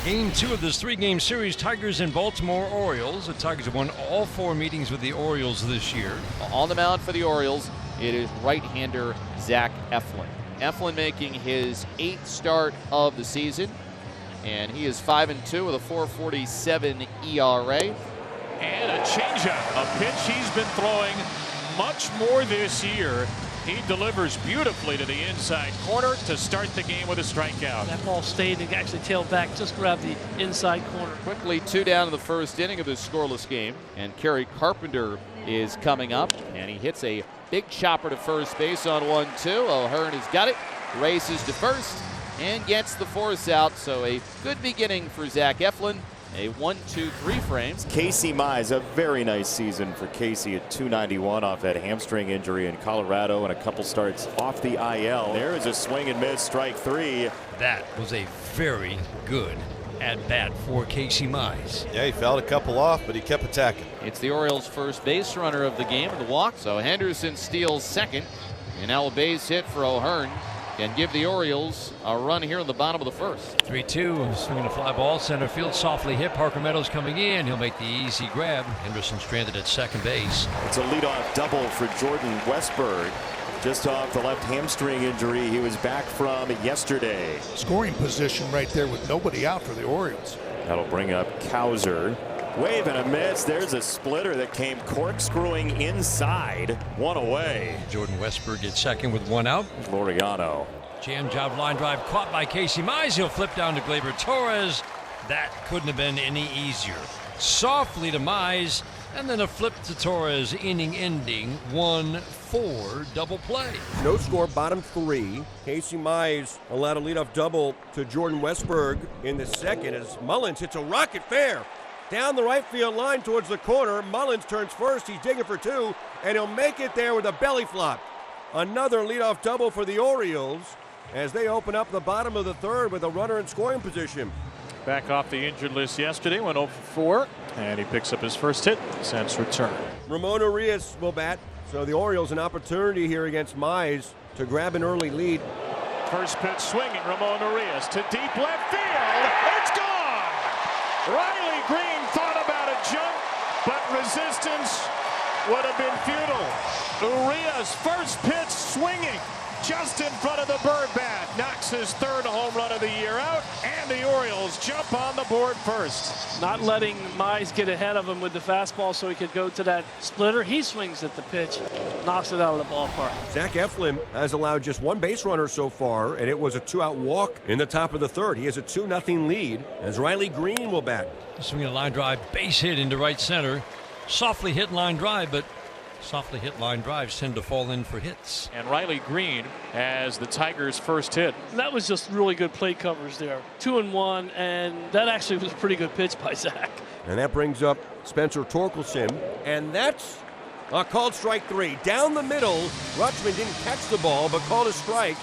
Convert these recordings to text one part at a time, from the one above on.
Game 2 of this 3-game series, Tigers and Baltimore Orioles. The Tigers have won all 4 meetings with the Orioles this year. On the mound for the Orioles, it is right-hander Zach Eflin. Eflin making his 8th start of the season, and he is 5-2 with a 4.47 ERA. And a changeup, a pitch he's been throwing much more this year. He delivers beautifully to the inside corner to start the game with a strikeout. That ball stayed and actually tailed back, just grabbed the inside corner. Quickly 2 down in the first inning of this scoreless game, and Kerry Carpenter is coming up, and he hits a big chopper to first base on 1-2. O'Hearn has got it, races to first, and gets the force out. So a good beginning for Zach Eflin. A 1-2-3 frames. Casey Mize, a very nice season for Casey at .291 off that hamstring injury in Colorado and a couple starts off the IL. There is a swing and miss, strike 3. That was a very good at-bat for Casey Mize. Yeah, he fouled a couple off, but he kept attacking. It's the Orioles' first base runner of the game with the walk. So Henderson steals second, and now a base hit for O'Hearn can give the Orioles a run here in the bottom of the first. 3-2, swinging a fly ball, center field, softly hit. Parker Meadows coming in. He'll make the easy grab. Henderson stranded at second base. It's a leadoff double for Jordan Westberg. Just off the left hamstring injury he was back from yesterday. Scoring position right there with nobody out for the Orioles. That'll bring up Cowser. Wave and a miss. There's a splitter that came corkscrewing inside. 1 away. Jordan Westberg gets second with 1 out. Laureano. Jam job line drive caught by Casey Mize. He'll flip down to Gleyber Torres. That couldn't have been any easier. Softly to Mize, and then a flip to Torres, inning ending 1-4 double play. No score, bottom 3. Casey Mize allowed a leadoff double to Jordan Westberg in the second as Mullins hits a rocket fair down the right field line towards the corner. Mullins turns first. He's digging for 2, and he'll make it there with a belly flop. Another leadoff double for the Orioles as they open up the bottom of the 3rd with a runner in scoring position. Back off the injured list yesterday, went 0 for 4, and he picks up his first hit since return. Ramon Urias will bat, so the Orioles an opportunity here against Mize to grab an early lead. First pitch swinging, Ramon Urias to deep left field. It's gone! Riley Green thought about a jump, but resistance would have been futile. Urias' first pitch swinging just in front of the bird bat. Knocks his 3rd home run of the year out, and the Orioles jump on the board first. Not letting Mize get ahead of him with the fastball so he could go to that splitter. He swings at the pitch, knocks it out of the ballpark. Zach Eflin has allowed just 1 base runner so far, and it was a 2-out walk in the top of the 3rd. He has a 2-0 lead as Riley Green will bat. Swinging a line drive, base hit into right center. Softly hit line drive, but softly hit line drives tend to fall in for hits. And Riley Green has the Tigers' first hit. That was just really good plate coverage there. 2-1, and that actually was a pretty good pitch by Zach. And that brings up Spencer Torkelson, and that's a called strike 3. Down the middle, Rutschman didn't catch the ball, but called a strike,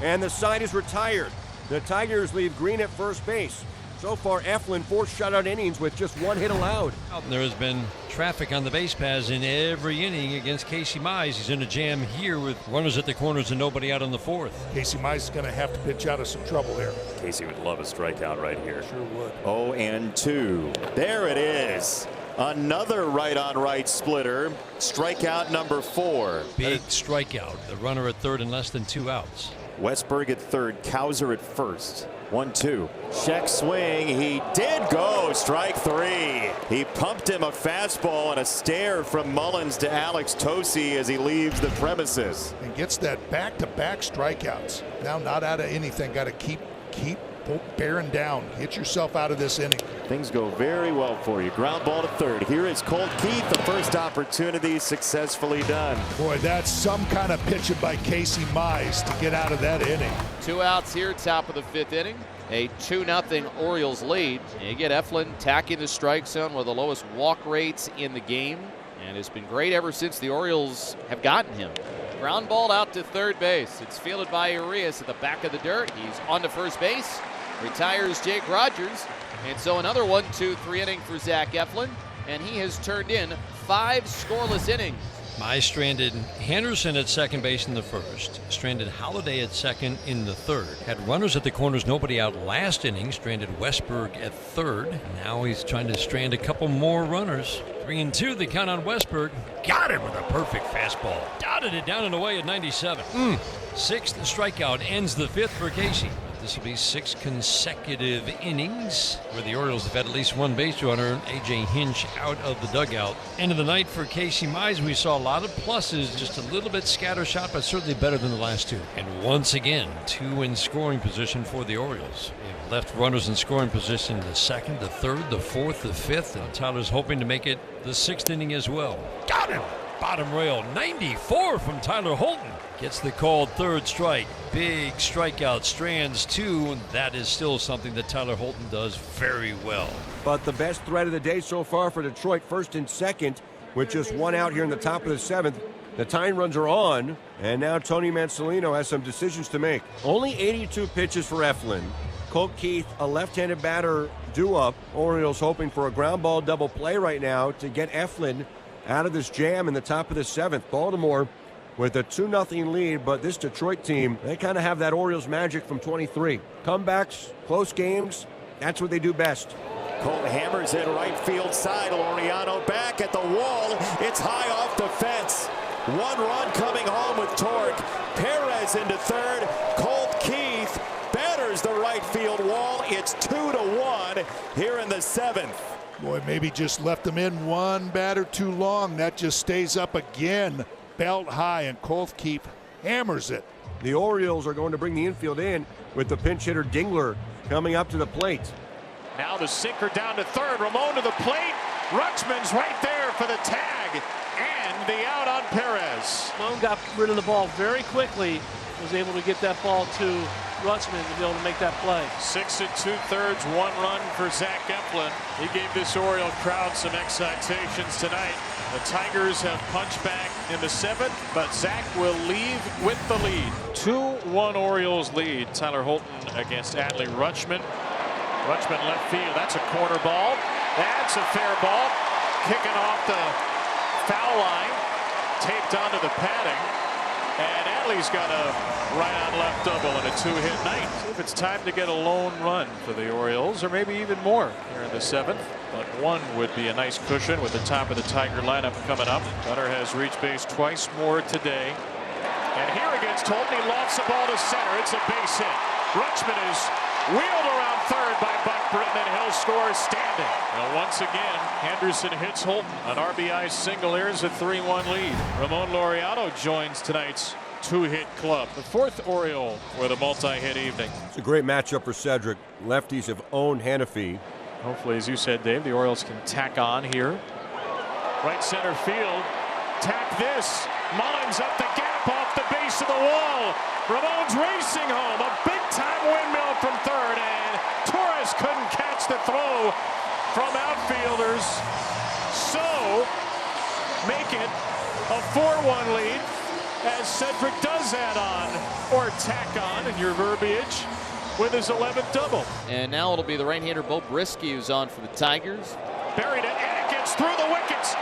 and the side is retired. The Tigers leave Green at first base. So far, Eflin 4 shutout innings with just 1 hit allowed. There has been traffic on the base paths in every inning against Casey Mize. He's in a jam here with runners at the corners and nobody out on the 4th. Casey Mize is going to have to pitch out of some trouble here. Casey would love a strikeout right here. Sure would. 0-2. There it is. Another right-on-right splitter. Strikeout number 4. Big strikeout. The runner at 3rd and less than 2 outs. Westberg at 3rd, Cowser at 1st. 1-2. Check swing. He did go. Strike 3. He pumped him a fastball and a stare from Mullins to Alex Tosi as he leaves the premises. And gets that back-to-back strikeouts. Now not out of anything. Got to keep bearing down. Get yourself out of this inning. Things go very well for you. Ground ball to 3rd. Here is Colt Keith. The first opportunity successfully done. Boy, that's some kind of pitching by Casey Mize to get out of that inning. 2 outs here, top of the 5th inning. A 2-0 Orioles lead. And you get Eflin tacking the strike zone with the lowest walk rates in the game, and it's been great ever since the Orioles have gotten him. Ground ball out to 3rd base. It's fielded by Urias at the back of the dirt. He's on to first base. Retires Jake Rogers. And so another 1-2-3 inning for Zach Eflin. And he has turned in 5 scoreless innings Mize stranded Henderson at second base in the first, stranded Holiday at second in the third, had runners at the corners, nobody out last inning, stranded Westberg at third. Now he's trying to strand a couple more runners. 3-2, the count on Westberg. Got him with a perfect fastball. Dotted it down and away at 97. Sixth strikeout ends the fifth for Casey. This will be 6 consecutive innings where the Orioles have had at least one base runner, A.J. Hinch, out of the dugout. End of the night for Casey Mize. We saw a lot of pluses, just a little bit scattershot, but certainly better than the last two. And once again, 2 in scoring position for the Orioles. They've left runners in scoring position the second, the third, the fourth, the fifth, and Tyler's hoping to make it the 6th inning as well. Got him! Bottom rail, 94 from Tyler Holton. Gets the called third strike. Big strikeout, strands 2. That is still something that Tyler Holton does very well. But the best threat of the day so far for Detroit, first and second, with just 1 out here in the top of the 7th. The tying runs are on, and now Tony Mansolino has some decisions to make. Only 82 pitches for Eflin. Colt Keith, a left-handed batter, due up. Orioles hoping for a ground ball double play right now to get Eflin out of this jam in the top of the 7th. Baltimore with a 2-0 lead, but this Detroit team, they kind of have that Orioles magic from 23. Comebacks, close games, that's what they do best. Colt hammers it right field side. Laureano back at the wall. It's high off the fence. 1 run coming home with torque. Perez into third. Colt Keith batters the right field wall. It's 2-1 here in the 7th. Boy, maybe just left them in one batter too long. That just stays up again. Belt high, and Colt Keith hammers it. The Orioles are going to bring the infield in with the pinch hitter Dingler coming up to the plate. Now the sinker down to third. Ramon to the plate. Rutschman's right there for the tag. And the out on Perez. Ramon got rid of the ball very quickly. Was able to get that ball to Rutschman to be able to make that play. 6 2/3, 1 run for Zach Eflin. He gave this Oriole crowd some excitations tonight. The Tigers have punched back in the 7th, but Zach will leave with the lead. 2-1 Orioles lead. Tyler Holton against Adley Rutschman. Rutschman left field. That's a corner ball. That's a fair ball. Kicking off the foul line. Taped onto the padding. And Adley's got a right-on-left double and a 2-hit night. See if it's time to get a lone run for the Orioles, or maybe even more here in the 7th. But 1 would be a nice cushion with the top of the Tiger lineup coming up. Gunnar has reached base twice more today. And here against Holton, he lofts the ball to center. It's a base hit. Rutschman is wheeled around third by Buck Britton, and he'll score standing. Now once again, Henderson hits Holton. An RBI single. Here's a 3-1 lead. Ramon Laureano joins tonight's 2-hit club. The 4th Oriole with a multi-hit evening. It's a great matchup for Cedric. Lefties have owned Hannafy. Hopefully, as you said, Dave, the Orioles can tack on here. Right center field. Tack this. Mullins up the gap off the base of the wall. Ramon's racing home. A big-time windmill from third, and Torres couldn't catch the throw from outfielders. So, make it a 4-1 lead as Cedric does add on, or tack on in your verbiage, with his 11th double. And now it'll be the right-hander Bo Brisky who's on for the Tigers. Buried it, and it gets through the wickets.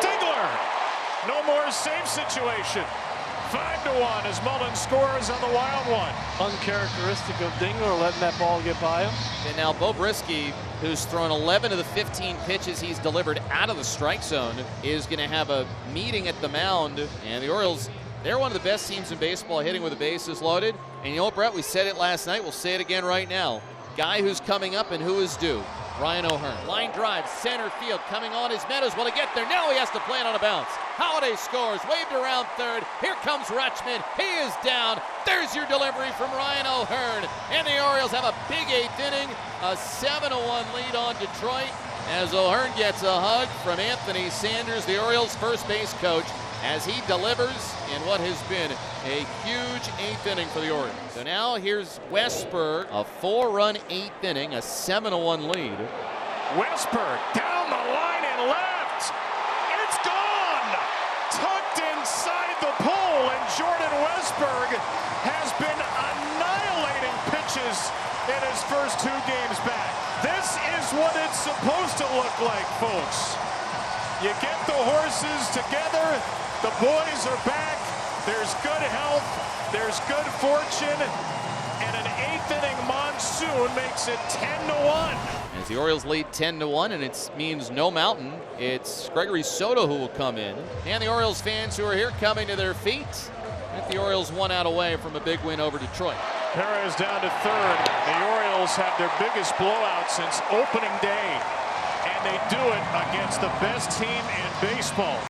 Dingler. No more save situation. 5-1 as Mullins scores on the wild one. Uncharacteristic of Dingler letting that ball get by him. And now Bo Brisky, who's thrown 11 of the 15 pitches he's delivered out of the strike zone, is going to have a meeting at the mound. And the Orioles, they're one of the best teams in baseball hitting with the bases loaded. And you know what, Brett? We said it last night. We'll say it again right now. Guy who's coming up and who is due. Ryan O'Hearn. Line drive, center field, coming on his Meadows. Will he get there? Now he has to play it on a bounce. Holiday scores, waved around third. Here comes Rutschman. He is down. There's your delivery from Ryan O'Hearn. And the Orioles have a big 8th inning, a 7-1 lead on Detroit as O'Hearn gets a hug from Anthony Sanders, the Orioles' first base coach, as he delivers in what has been a huge 8th inning for the Orioles. So now here's Westberg, a 4-run 8th inning, a 7-1 lead. Westberg down the line and left. It's gone! Tucked inside the pole, and Jordan Westberg has been annihilating pitches in his first 2 games back. This is what it's supposed to look like, folks. You get the horses together, The boys are back. There's good health. There's good fortune. And an 8th inning monsoon makes it 10-1. As the Orioles lead 10-1, and it means no mountain. It's Gregory Soto who will come in. And the Orioles fans who are here coming to their feet. At the Orioles 1 out away from a big win over Detroit. Perez down to third. The Orioles have their biggest blowout since opening day. And they do it against the best team in baseball.